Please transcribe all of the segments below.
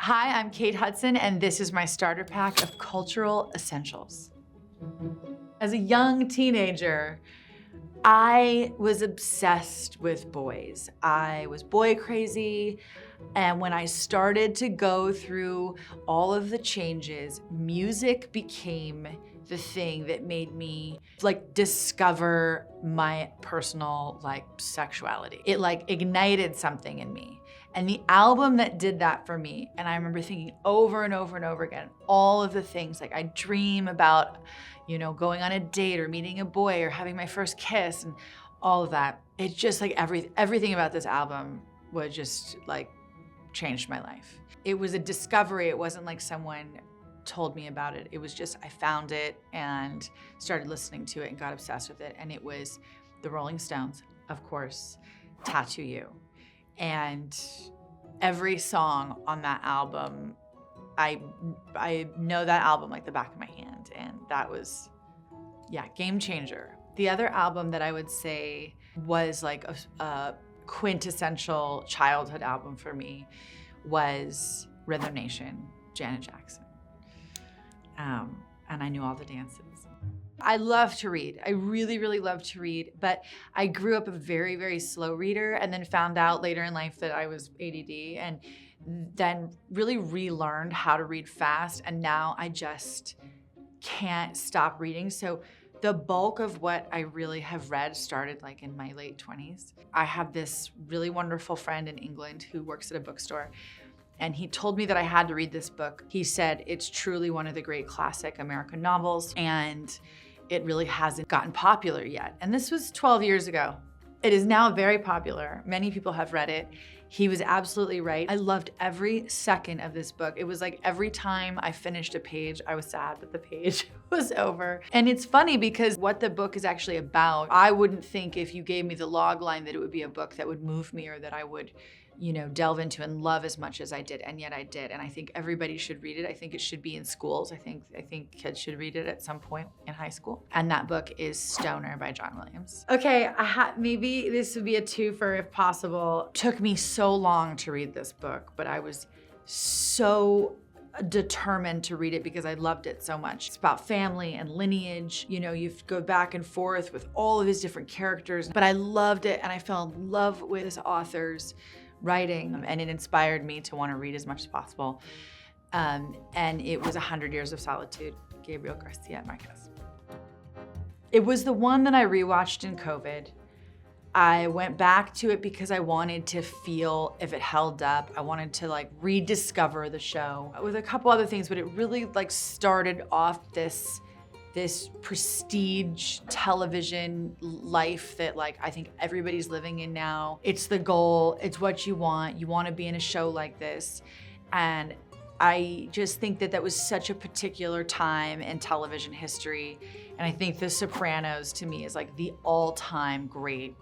Hi, I'm Kate Hudson, and this is my starter pack of cultural essentials. As a young teenager, I was obsessed with boys. I was boy crazy, and when I started to go through all of the changes, music became the thing that made me discover my personal sexuality. It ignited something in me. And the album that did that for me, and I remember thinking over and over and over again, all of the things, I dream about, going on a date or meeting a boy or having my first kiss and all of that. It's just everything about this album was just changed my life. It was a discovery. It wasn't like someone told me about it. It was just, I found it and started listening to it and got obsessed with it. And it was the Rolling Stones, of course, Tattoo You. And every song on that album, I know that album like the back of my hand, and that was, game changer. The other album that I would say was a quintessential childhood album for me was Rhythm Nation, Janet Jackson. And I knew all the dances. I love to read. I really, really love to read, but I grew up a very, very slow reader and then found out later in life that I was ADD and then really relearned how to read fast. And now I just can't stop reading. So the bulk of what I really have read started in my late 20s. I have this really wonderful friend in England who works at a bookstore, and he told me that I had to read this book. He said, it's truly one of the great classic American novels, and it really hasn't gotten popular yet. And this was 12 years ago. It is now very popular. Many people have read it. He was absolutely right. I loved every second of this book. It was every time I finished a page, I was sad that the page was over. And it's funny because what the book is actually about, I wouldn't think if you gave me the log line that it would be a book that would move me or that I would delve into and love as much as I did, and yet I did. And I think everybody should read it. I think it should be in schools. I think kids should read it at some point in high school. And that book is Stoner by John Williams. Okay, maybe this would be a twofer if possible. It took me so long to read this book, but I was so determined to read it because I loved it so much. It's about family and lineage. You go back and forth with all of his different characters, but I loved it and I fell in love with his author's writing, and it inspired me to want to read as much as possible. And it was 100 Years of Solitude, Gabriel Garcia Marquez. It was the one that I rewatched in COVID. I went back to it because I wanted to feel if it held up. I wanted to rediscover the show with a couple other things, but it really started off this prestige television life that I think everybody's living in now. It's the goal, it's what you want to be in a show like this. And I just think that was such a particular time in television history. And I think The Sopranos to me is the all-time great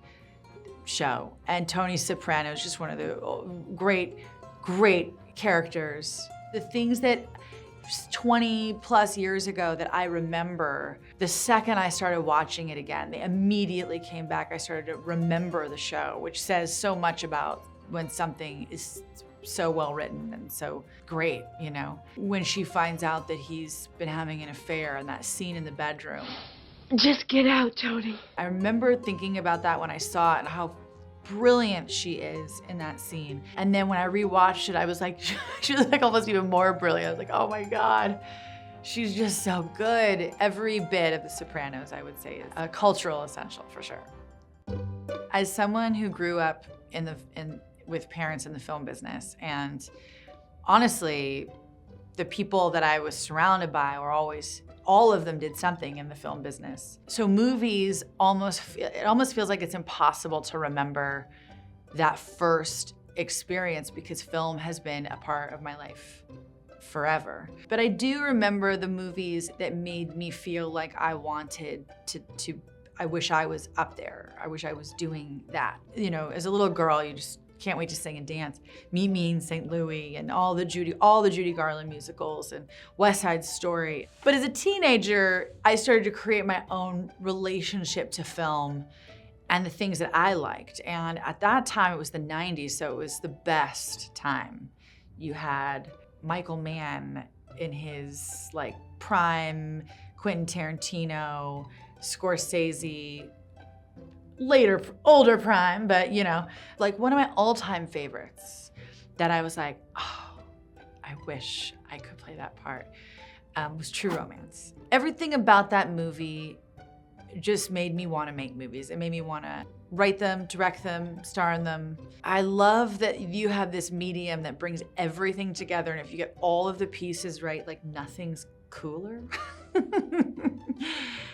show. And Tony Soprano is just one of the great, great characters. The things that 20 plus years ago that I remember, the second I started watching it again, they immediately came back. I started to remember the show, which says so much about when something is so well written and so great, When she finds out that he's been having an affair and that scene in the bedroom. Just get out, Tony. I remember thinking about that when I saw it and how brilliant she is in that scene. And then when I rewatched it, I was she was almost even more brilliant. I was oh my God, she's just so good. Every bit of The Sopranos, I would say, is a cultural essential for sure. As someone who grew up with parents in the film business, and honestly, the people that I was surrounded by were all of them did something in the film business. So movies, it almost feels like it's impossible to remember that first experience because film has been a part of my life forever. But I do remember the movies that made me feel like I wanted I wish I was up there. I wish I was doing that. As a little girl, you just can't wait to sing and dance. Me in St. Louis and all the Judy Garland musicals and West Side Story. But as a teenager, I started to create my own relationship to film and the things that I liked. And at that time, it was the 90s, so it was the best time. You had Michael Mann in his like prime, Quentin Tarantino, Scorsese, later, older prime, but you know, like one of my all-time favorites that I was like, oh, I wish I could play that part, was True Romance. Everything about that movie just made me want to make movies. It made me want to write them, direct them, star in them. I love that you have this medium that brings everything together, and if you get all of the pieces right, like nothing's cooler.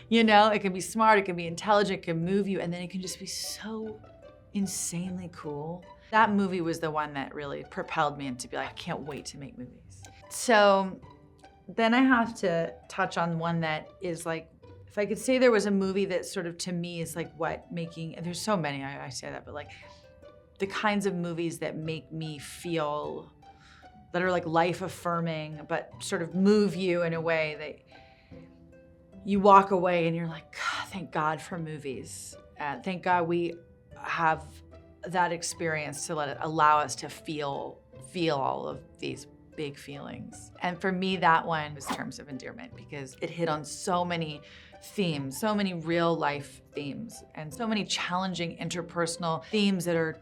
You know, it can be smart, it can be intelligent, it can move you, and then it can just be so insanely cool. That movie was the one that really propelled me into be like, I can't wait to make movies. So then I have to touch on one that is like, if I could say there was a movie that sort of to me is like what making, and there's so many, I say that, but like the kinds of movies that make me feel, that are like life affirming, but sort of move you in a way that you walk away and you're like, thank God for movies. Thank God we have that experience to allow us to feel all of these big feelings. And for me, that one was Terms of Endearment, because it hit on so many themes, so many real life themes, and so many challenging interpersonal themes that are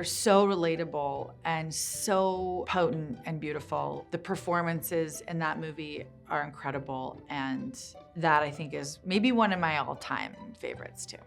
so relatable and so potent and beautiful. The performances in that movie are incredible, and that I think is maybe one of my all-time favorites too.